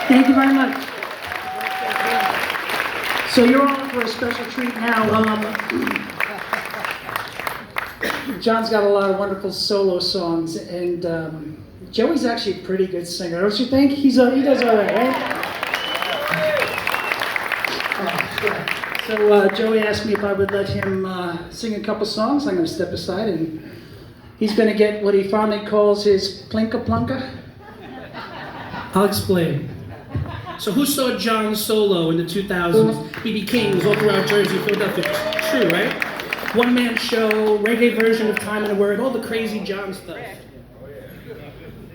Thank you very much. So you're on for a special treat now. John's got a lot of wonderful solo songs, and Joey's actually a pretty good singer, don't you think? He does all right, right? So Joey asked me if I would let him sing a couple songs. I'm going to step aside, and he's going to get what he fondly calls his plinka plunka. I'll explain. So who saw John solo in the 2000s? BB King's all throughout Jersey, Philadelphia. True, right? One-man show, reggae version of Time and a Word, all the crazy John stuff.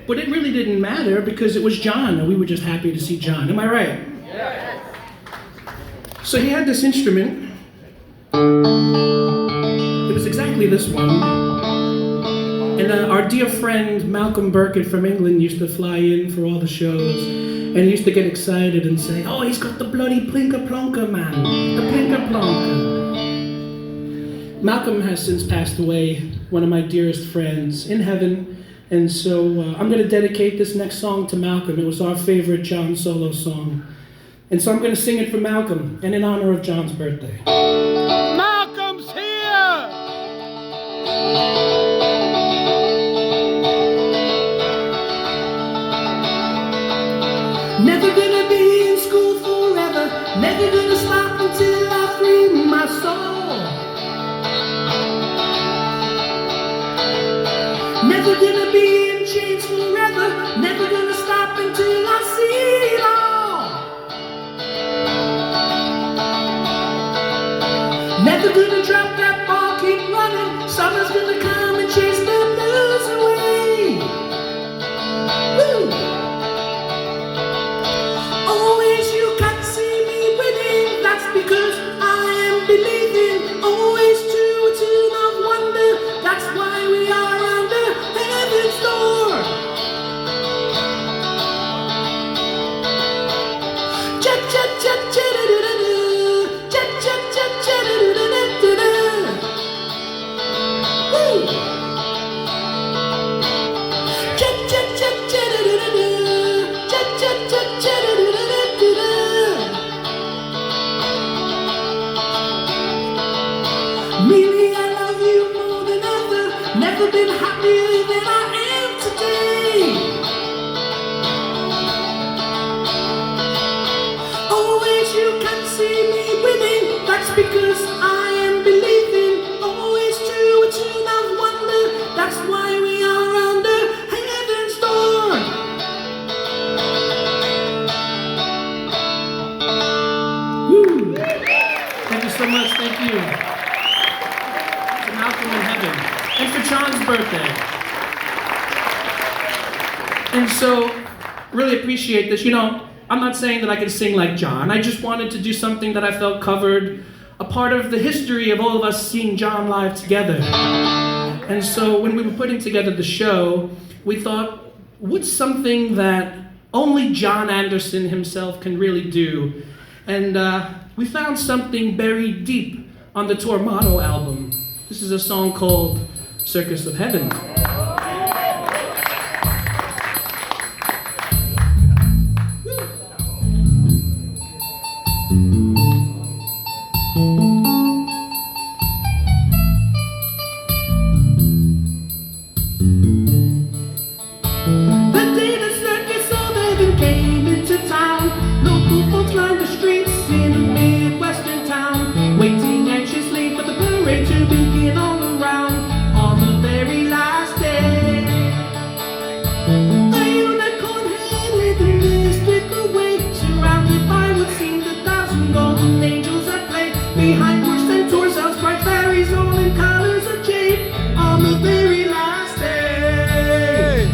But it really didn't matter because it was John, and we were just happy to see John. Am I right? Yeah. So he had this instrument. It was exactly this one. And our dear friend Malcolm Burkett from England used to fly in for all the shows, and he used to get excited and say, "Oh, he's got the bloody plinka plonka, man, the plinka plonka." Malcolm has since passed away, one of my dearest friends in heaven, and so I'm going to dedicate this next song to Malcolm. It was our favorite John solo song, and so I'm going to sing it for Malcolm and in honor of John's birthday. Malcolm's here! Never gonna be in school forever, never gonna stop until I free my soul. Never gonna be in chains forever, never gonna stop until I see it all. Never gonna drop that ball, keep running, summer's gonna come and chase the blues away. Woo! Because I am believing, always to a tune of wonder. That's why we are under heaven's door. Cha cha cha cha da da da da, cha cha cha cha da da da da da. Woo! Cha cha cha cha da da da da, cha cha cha cha da da da da da. Really, I love you more than ever. Never been happier than I am today. Always you can see me winning. That's because I am believing. Always to a tune of wonder. That's why we are under heaven's door. Woo. Thank you so much. Thank you. Malcolm in heaven, and for John's birthday. And so, really appreciate this. You know, I'm not saying that I can sing like John. I just wanted to do something that I felt covered a part of the history of all of us seeing John live together. And so when we were putting together the show, we thought, what's something that only John Anderson himself can really do? And we found something buried deep on the Tormato album. This is a song called Circus of Heaven. The day the Circus of Heaven came into town, local folks lined the streets in a midwestern town, waiting anxiously for the parade to begin all around on the very last day. A unicorn head with a mystical weight, surrounded by what seemed 1,000 golden angels at play. Behind horse and torsos, bright fairies all in colors of jade on the very last day.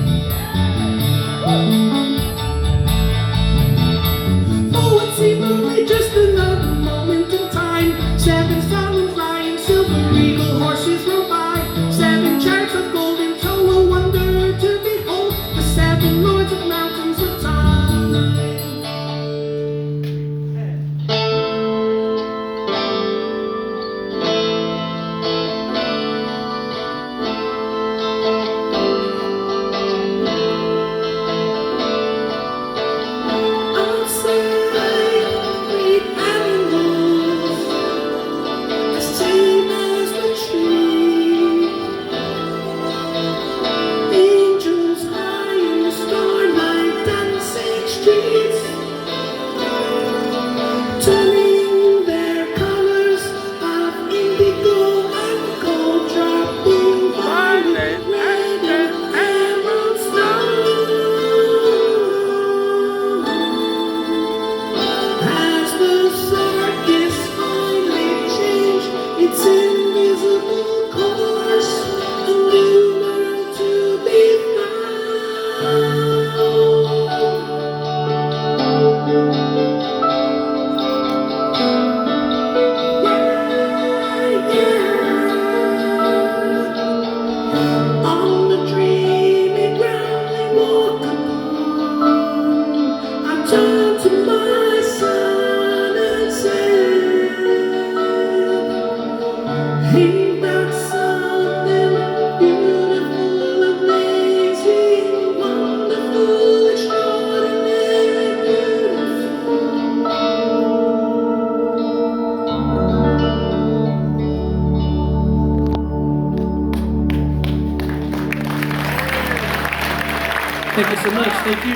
Thank you so much. Thank you.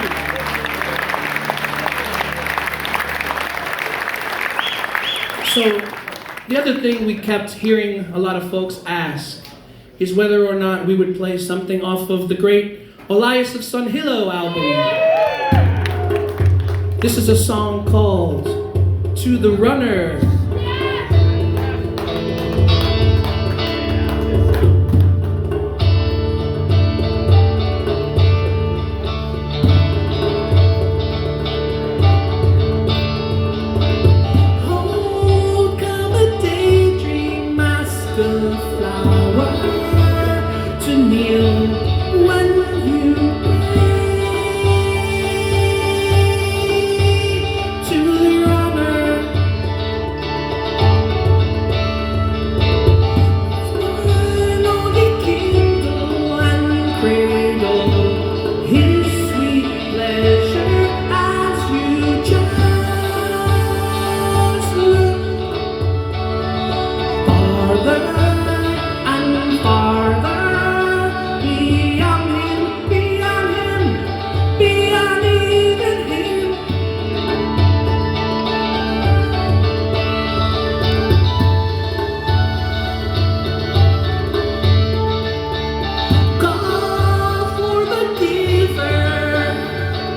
So, the other thing we kept hearing a lot of folks ask is whether or not we would play something off of the great Elias of Sunhillow album. This is a song called To the Runner.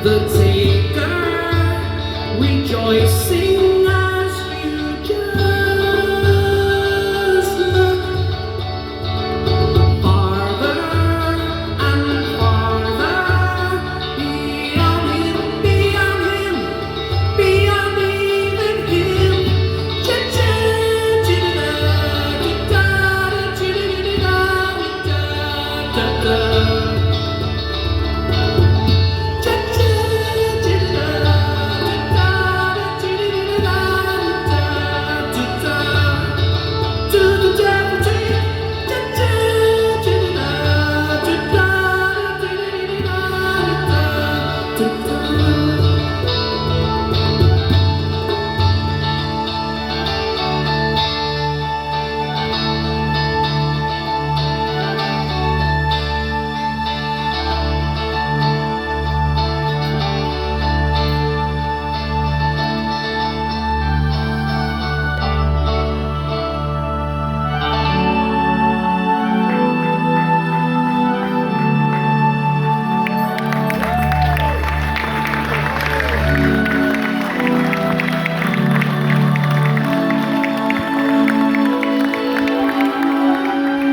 The taker rejoices.